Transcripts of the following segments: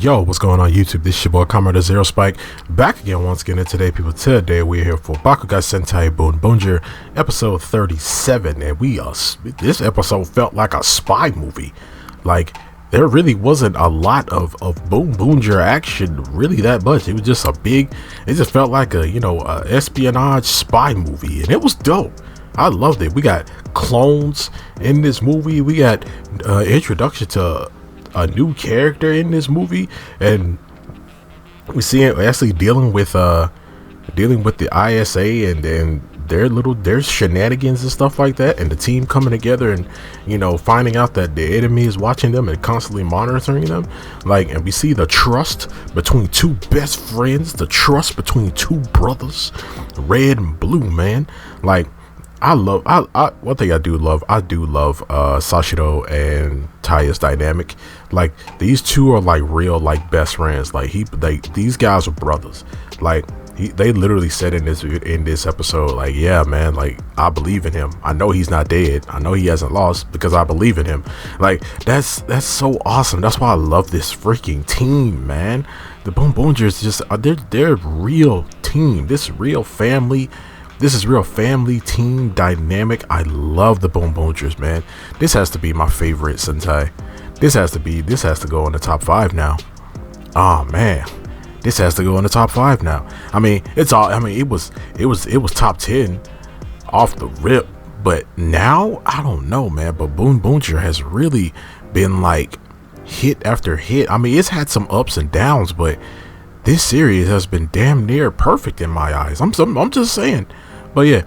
Yo, what's going on YouTube? This is your boy Kamen Zero Spike back again once again. And today, people, today we're here for Bakuage Sentai Boonboomger episode 37, and this episode felt like a spy movie. Like there really wasn't a lot of Boonboomger action, really that much. It was just it just felt like a espionage spy movie, and it was dope. I loved it. We got clones in this movie. We got introduction to a new character in this movie, and we see it actually dealing with the ISA and their shenanigans and stuff like that, and the team coming together and finding out that the enemy is watching them and constantly monitoring them. And we see the trust between two best friends, the trust between two brothers, red and blue, man. One thing I do love Sashiro and Taya's dynamic. These two are real best friends. These guys are brothers. They literally said in this episode, yeah, man, I believe in him. I know he's not dead. I know he hasn't lost because I believe in him. That's so awesome. That's why I love this freaking team, man. The Boonboomgers they're real team. This is real family team dynamic. I love the Boonboomgers, man. This has to be my favorite Sentai. This has to go in the top 5 now. Oh man, this has to go in the top 5 now. It was top 10 off the rip, but now I don't know, man. But Boonboomger has really been hit after hit. It's had some ups and downs, but this series has been damn near perfect in my eyes. I'm just saying. But yeah,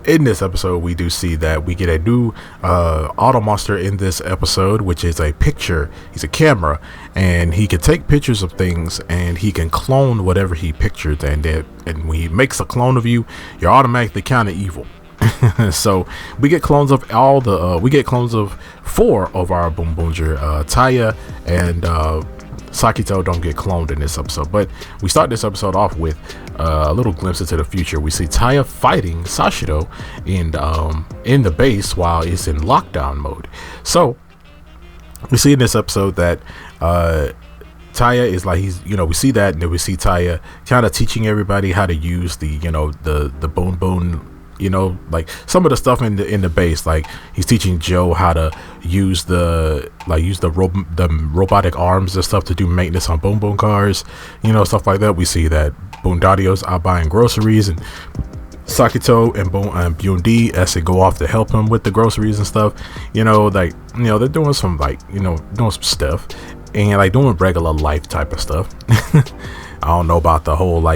in this episode, we do see that we get a new auto monster in this episode, which is a picture. He's a camera, and he can take pictures of things, and he can clone whatever he pictured. And when he makes a clone of you, you're automatically kind of evil. So we get clones of we get clones of 4 of our Boonboomger. Taya and Sakito don't get cloned in this episode, but we start this episode off with a little glimpse into the future. We see Taya fighting Sashiro in the base while it's in lockdown mode. So we see in this episode that Taya is we see that, and then we see Taya kind of teaching everybody how to use the Boon Boon. Some of the stuff in the base, he's teaching Joe how to use the robotic arms and stuff to do maintenance on Boon Boon cars, stuff like that. We see that Boondadio's out buying groceries, and Sakito and Bundi as they go off to help him with the groceries and stuff. They're doing some doing some stuff and doing regular life type of stuff. I don't know about the whole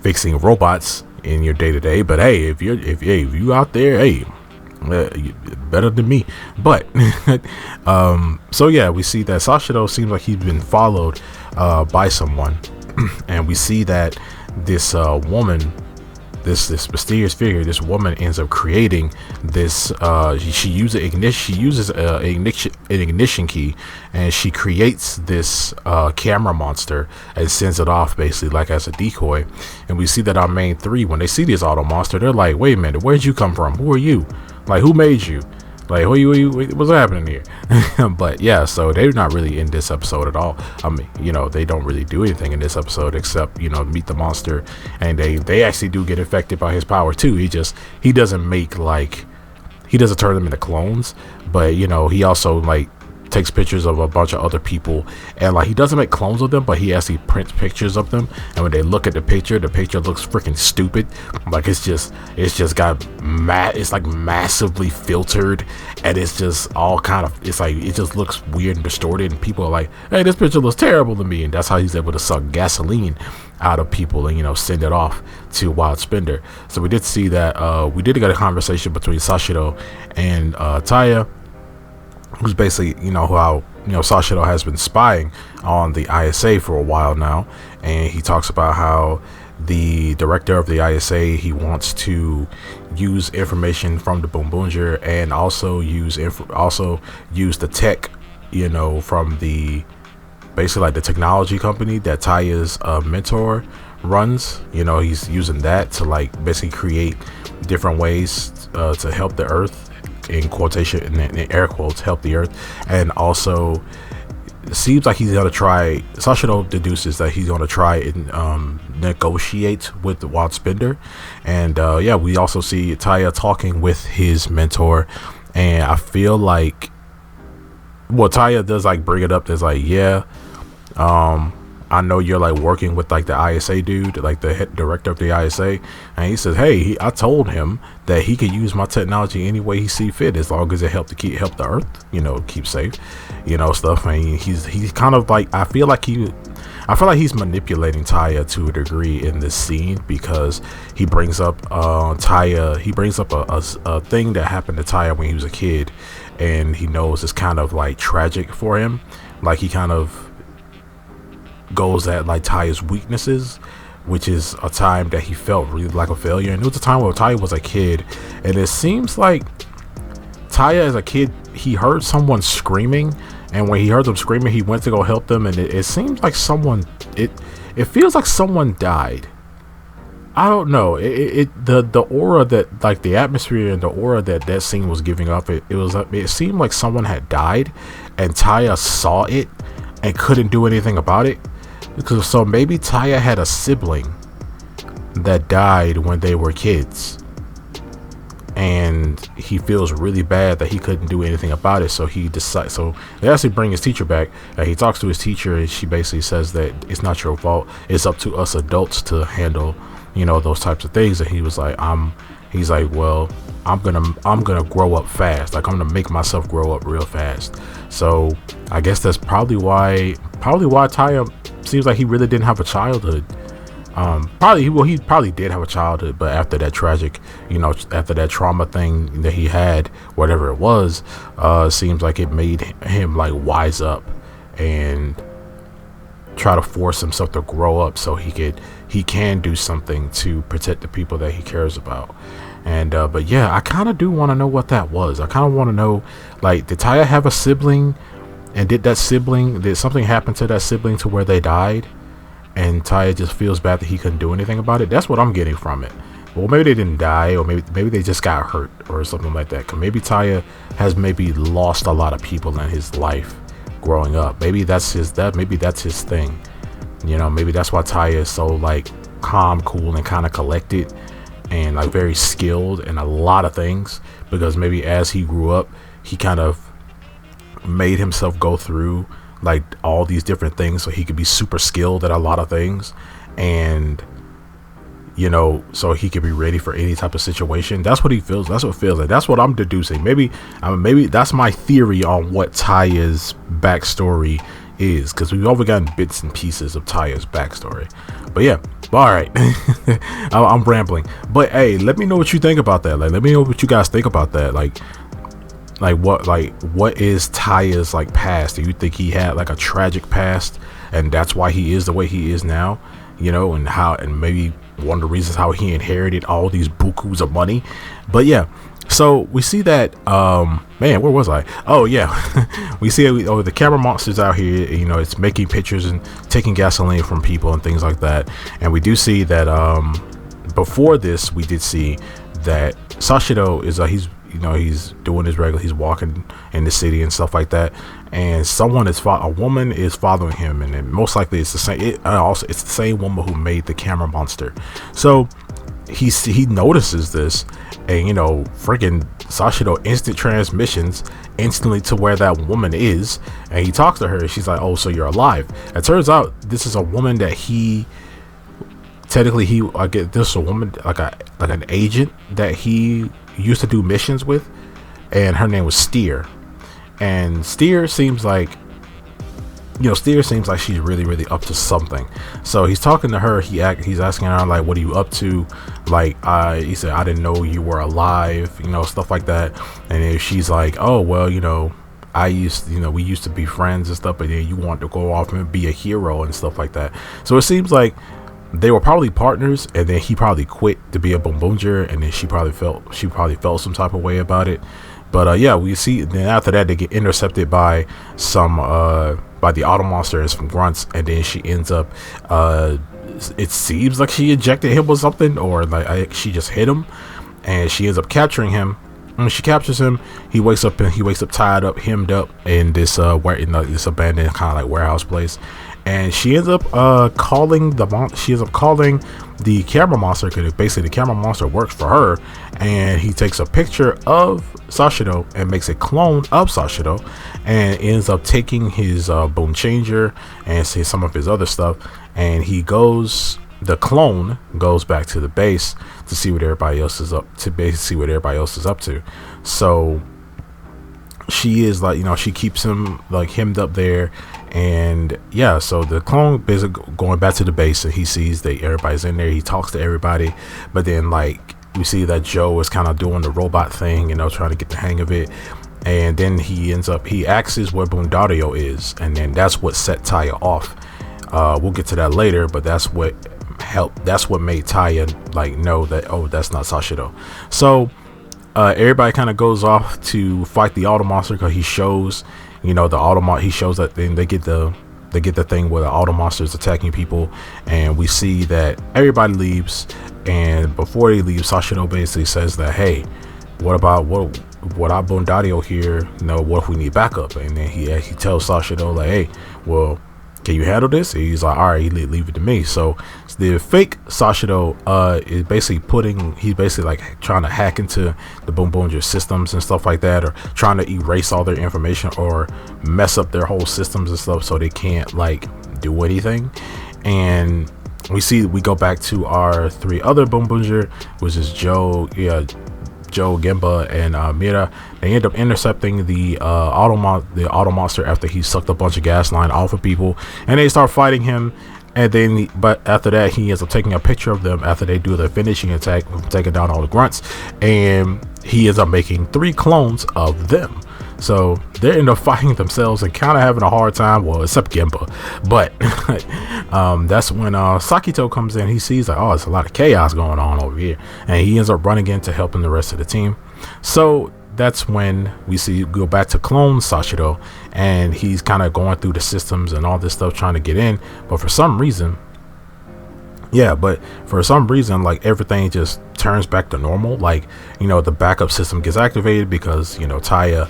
fixing robots in your day-to-day, but hey, if you out there, hey, better than me. But so yeah, we see that Sashiro seems like he's been followed by someone, and we see that this woman, this mysterious figure, this woman ends up creating this. She uses an ignition key, and she creates this camera monster and sends it off basically as a decoy. And we see that our main 3, when they see this auto monster, they're like, "Wait a minute, where'd you come from? Who are you? Who made you? What's happening here?" But yeah, so they're not really in this episode at all. They don't really do anything in this episode except meet the monster, and they actually do get infected by his power too. He doesn't turn them into clones, but he also takes pictures of a bunch of other people, and he doesn't make clones of them, but he actually prints pictures of them, and when they look at the picture looks freaking stupid. It's massively filtered, and it's just all kind of, it just looks weird and distorted, and people are like, "Hey, this picture looks terrible to me," and that's how he's able to suck gasoline out of people and send it off to Wild Spender. So we did see that we did get a conversation between Sashiro and Taya, who's basically how Sashiro has been spying on the ISA for a while now, and he talks about how the director of the ISA, he wants to use information from the Boonboomger and also use the tech from the basically the technology company that Taya's mentor runs. He's using that to basically create different ways to help the Earth, in quotation, in air quotes, help the Earth, and also it seems like he's gonna try. Sashiro deduces that he's gonna try and negotiate with the Wild Spender, and yeah, we also see Taya talking with his mentor, and I feel like, well, Taya does like bring it up. There's like, yeah, I know you're like working with like the ISA dude, like the head director of the ISA, and he says, hey, I told him that he could use my technology any way he see fit, as long as it help the Earth, keep safe, stuff. And he's kind of like, I feel like he's manipulating Taya to a degree in this scene, because he brings up he brings up a thing that happened to Taya when he was a kid, and he knows it's kind of like tragic for him. Like, he kind of goes at like Taya's weaknesses, which is a time that he felt really like a failure, and it was a time where Taya was a kid, and it seems like Taya as a kid, he heard someone screaming, and when he heard them screaming, he went to go help them, and it seems like it feels like someone died. I don't know, the aura that, like, the atmosphere and the aura that scene was giving up, it seemed like someone had died, and Taya saw it and couldn't do anything about it. So maybe Taya had a sibling that died when they were kids, and he feels really bad that he couldn't do anything about it. So he decides. So they actually bring his teacher back, and he talks to his teacher, and she basically says that it's not your fault. It's up to us adults to handle, those types of things. And he was like, he's like, well, I'm gonna grow up fast. Like, I'm gonna make myself grow up real fast. So I guess that's probably why Taya seems like he really didn't have a childhood. He probably did have a childhood, but after that tragic, after that trauma thing that he had, whatever it was, seems like it made him like wise up and try to force himself to grow up, so he can do something to protect the people that he cares about. And but yeah, I kind of do want to know what that was. I kind of want to know, like, did Taya have a sibling, and did something happen to that sibling to where they died, and Taya just feels bad that he couldn't do anything about it? That's what I'm getting from it. Well, maybe they didn't die, or maybe they just got hurt or something like that. Cause maybe Taya has lost a lot of people in his life growing up. Maybe that's his thing. Maybe that's why Taya is so like calm, cool, and kind of collected, and like very skilled in a lot of things, because maybe as he grew up, he kind of made himself go through like all these different things so he could be super skilled at a lot of things, and so he could be ready for any type of situation. That's what he feels. That's what it feels like. That's what I'm deducing. Maybe that's my theory on what Taya's backstory is, because we've only gotten bits and pieces of Taya's backstory. But yeah, all right. I'm rambling, but hey, let me know what you think about that. Like, let me know what you guys think about that. Like what is Taya's like past? Do you think he had like a tragic past, and that's why he is the way he is now? And maybe one of the reasons how he inherited all these bukus of money. But yeah, so we see that man, where was I? Oh yeah. We see the camera monsters out here, it's making pictures and taking gasoline from people and things like that. And we do see that before this, we did see that Sashiro is he's doing his regular, he's walking in the city and stuff like that, and a woman is following him, and most likely it's the same. It's the same woman who made the camera monster. So he notices this, and freaking Sashiro instant transmissions instantly to where that woman is, and he talks to her. She's like, "Oh, so you're alive?" It turns out this is a woman that this is a woman like an agent that he used to do missions with, and her name was Steer. And Steer seems like she's really, really up to something. So he's talking to her. He's asking her like, "What are you up to?" Like, he said, "I didn't know you were alive," stuff like that. And then she's like, "Oh, well, we used to be friends and stuff, but then you want to go off and be a hero and stuff like that." So it seems like they were probably partners, and then he probably quit to be a Boonboomger, and then she probably felt some type of way about it. But yeah, we see then after that they get intercepted by by the auto monster and some grunts, and then she ends up it seems like she ejected him with something, or like she just hit him, and she ends up capturing him. when she captures him, he wakes up tied up, hemmed up in this this abandoned kind of like warehouse place, and she ends up calling the camera monster, because basically the camera monster works for her, and he takes a picture of Sashiro and makes a clone of Sashiro, and ends up taking his bone changer and some of his other stuff, and the clone goes back to the base to see what everybody else is up to. So she is like, she keeps him like hemmed up there, and yeah, so the clone basically going back to the base, and he sees that everybody's in there. He talks to everybody, but then like we see that Joe is kind of doing the robot thing, trying to get the hang of it, and then he asks where Boondario is, and then that's what set Taya off. We'll get to that later, but that's what made Taya like know that, oh, that's not Sashiro. So everybody kind of goes off to fight the auto monster, because he shows he shows that then they get the thing where the auto monster is attacking people, and we see that everybody leaves, and before they leave, Sashiro basically says that, hey, what about Boondario here, what if we need backup? And then he tells Sashiro like, hey, well, can you handle this? And he's like, all right, leave it to me. So the fake Sashiro is basically like trying to hack into the Boonboomger systems and stuff like that, or trying to erase all their information or mess up their whole systems and stuff so they can't like do anything. And we go back to our 3 other Boonboomger, which is Joe, Gemba, and Mira. They end up intercepting the auto monster after he sucked a bunch of gas line off of people, and they start fighting him. And then, but after that, he ends up taking a picture of them after they do their finishing attack, taking down all the grunts, and he ends up making 3 clones of them. So they end up fighting themselves and kind of having a hard time, well, except Gemba. But that's when Sakito comes in. He sees like, oh, there's a lot of chaos going on over here, and he ends up running in to helping the rest of the team. So that's when we go back to clone Sashiro, and he's kind of going through the systems and all this stuff trying to get in, but for some reason like everything just turns back to normal. Like, the backup system gets activated because Taya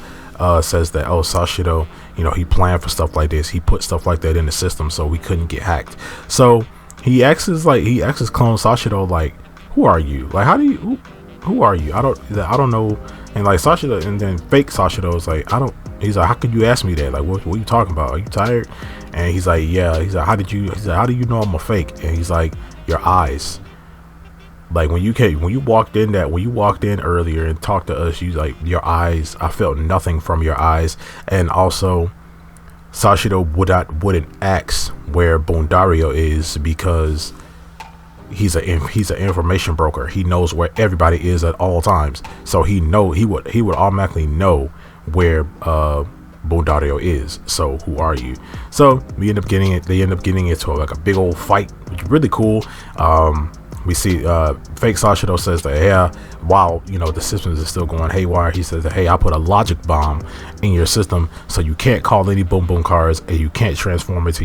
says that, oh, Sashiro, he planned for stuff like this, he put stuff like that in the system so we couldn't get hacked. So he asks clone Sashiro like, who are you? Like, who are you? I don't know. And like Sashiro, and then fake Sashiro is like, he's like, how could you ask me that? Like, what are you talking about? Are you tired? And he's like, yeah. He's like, how do you know I'm a fake? And he's like, your eyes. Like when you walked in earlier and talked to us, you like, your eyes, I felt nothing from your eyes. And also Sashiro wouldn't ask where Boondario is because he's an information broker. He knows where everybody is at all times. So he would automatically know where Boondario is. So who are you? So they end up getting into like a big old fight, which is really cool. We see fake Sashiro says that, yeah, while the systems is still going haywire, he says that, hey, I put a logic bomb in your system so you can't call any boom boom cards and you can't transform into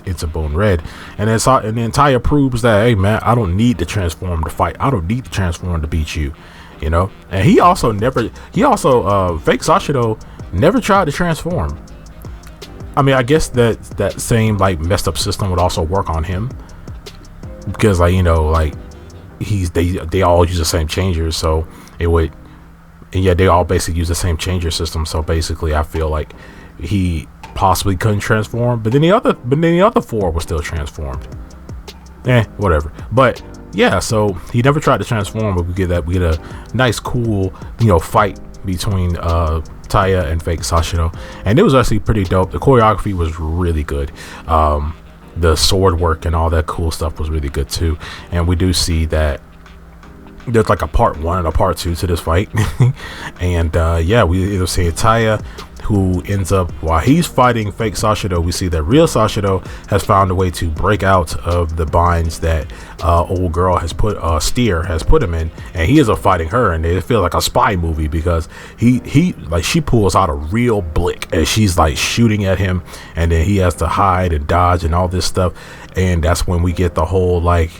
into Boon Red. And then Taya proves that, hey man, I don't need to transform to fight. I don't need to transform to beat you. And he also fake Sashiro never tried to transform. I mean, I guess that same like messed up system would also work on him, because like they all use the same changers, so it would, and yeah, they all basically use the same changer system. So basically, I feel like he possibly couldn't transform, but then the other 4 were still transformed. Whatever. But yeah, so he never tried to transform, but we get a nice, cool, fight between Taya and fake Sashiro, and it was actually pretty dope. The choreography was really good. The sword work and all that cool stuff was really good too. And we do see that there's like a part 1 and a part 2 to this fight. And we either see Taya, who ends up, while he's fighting fake Sashiro, we see that real Sashiro has found a way to break out of the binds that old girl has put Steer has put him in, and he ends up fighting her, and it feels like a spy movie because she pulls out a real blick and she's like shooting at him, and then he has to hide and dodge and all this stuff. And that's when we get the whole like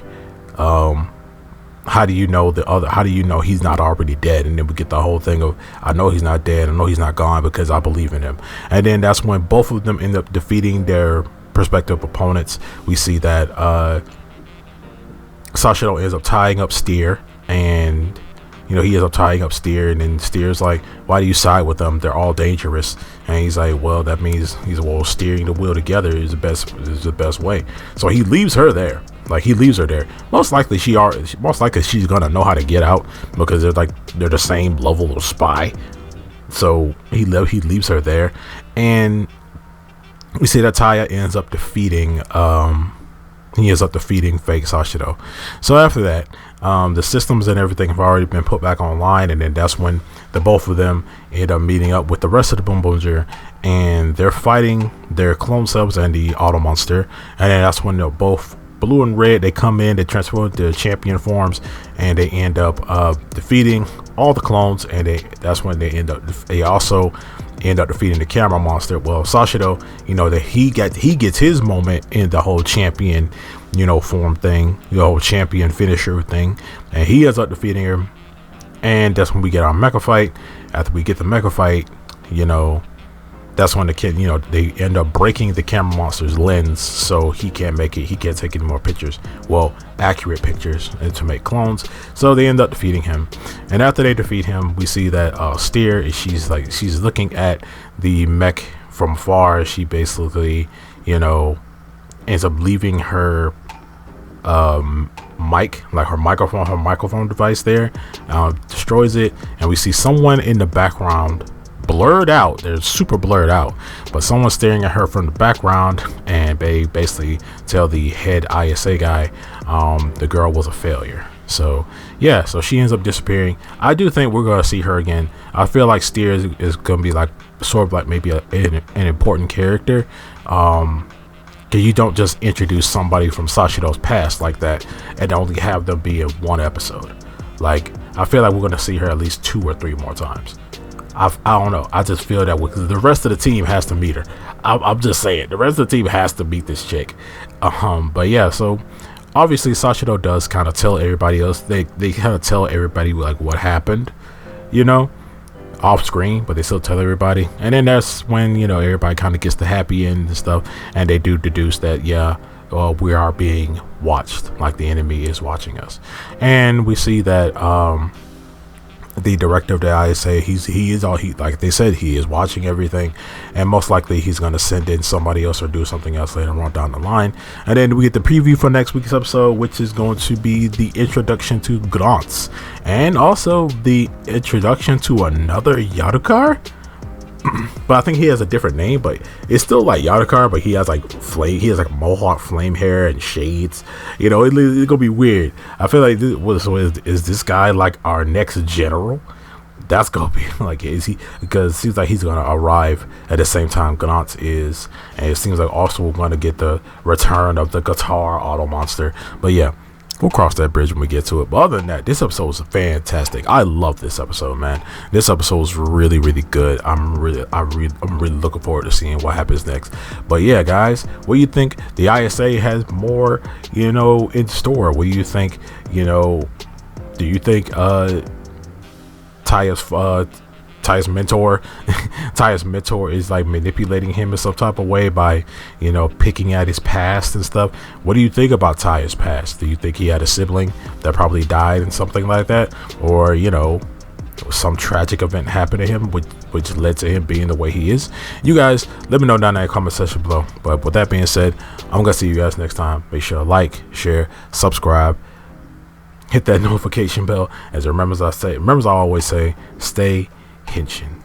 how do you know how do you know he's not already dead? And then we get the whole thing of, I know he's not dead, I know he's not gone because I believe in him. And then that's when both of them end up defeating their prospective opponents. We see that Sashiro ends up tying up Steer, and he ends up tying up Steer, and then Steer's like, why do you side with them? They're all dangerous. And he's like, well, that means steering the wheel together is the best way. So he leaves her there. He leaves her there. Most likely she's gonna know how to get out, because they're the same level of spy. So he leaves her there, and we see that Taya ends up defeating fake Sashiro. So after that, the systems and everything have already been put back online, and then that's when the both of them end up meeting up with the rest of the Boonboomger, and they're fighting their clone selves and the auto monster. And then that's when they're both blue and red, they come in, they transform their champion forms, and they end up defeating all the clones. And that's when they also end up defeating the camera monster. Well, Sashiro, that he gets his moment in the whole champion form thing, the whole champion finisher thing, and he ends up defeating her. And that's when we get our mecha fight. After we get the mecha fight, that's when the kid, they end up breaking the camera monster's lens, so he can't take any more pictures, accurate pictures, and to make clones. So they end up defeating him. And after they defeat him, we see that Steer, she's looking at the mech from far. She basically ends up leaving her mic, her microphone device there, destroys it. And we see someone in the background, blurred out, they're super blurred out, but someone's staring at her from the background, and they basically tell the head ISA guy the girl was a failure. So yeah, so she ends up disappearing. I do think we're gonna see her again. I feel like Steer is gonna be sort of maybe an important character, because you don't just introduce somebody from Sashiro's past like that and only have them be in one episode. I feel like we're gonna see her at least 2 or 3 more times. I don't know. I just feel that because the rest of the team has to meet her. I'm just saying, the rest of the team has to meet this chick. But yeah, so obviously Sashiro does kind of tell everybody else. They kind of tell everybody what happened, off screen, but they still tell everybody. And then that's when everybody kind of gets the happy end and stuff, and they do deduce that we are being watched, the enemy is watching us. And we see that the director of the ISA, like they said, he is watching everything, and most likely he's going to send in somebody else or do something else later on down the line. And then we get the preview for next week's episode, which is going to be the introduction to Grants, and also the introduction to another Yadukar. But I think he has a different name, but it's still Yadukar, but he has mohawk flame hair and shades. It's gonna be weird. I feel like is this guy our next general? That's gonna be is he? Because it seems like he's gonna arrive at the same time Gantz is, and it seems like also we're gonna get the return of the guitar auto monster. But yeah, we'll cross that bridge when we get to it. But other than that, this episode was fantastic. I love this episode, man. This episode is really, really good. I'm really looking forward to seeing what happens next. But yeah, guys, what do you think? The ISA has more, in store. What do you think? Do you think Taya's mentor is manipulating him in some type of way by picking at his past and stuff? What do you think about Taya's past? Do you think he had a sibling that probably died and something like that, or some tragic event happened to him which led to him being the way he is? You guys let me know down in the comment section below. But with that being said, I'm gonna see you guys next time. Make sure to like, share, subscribe, hit that notification bell. As I always say, stay henshin.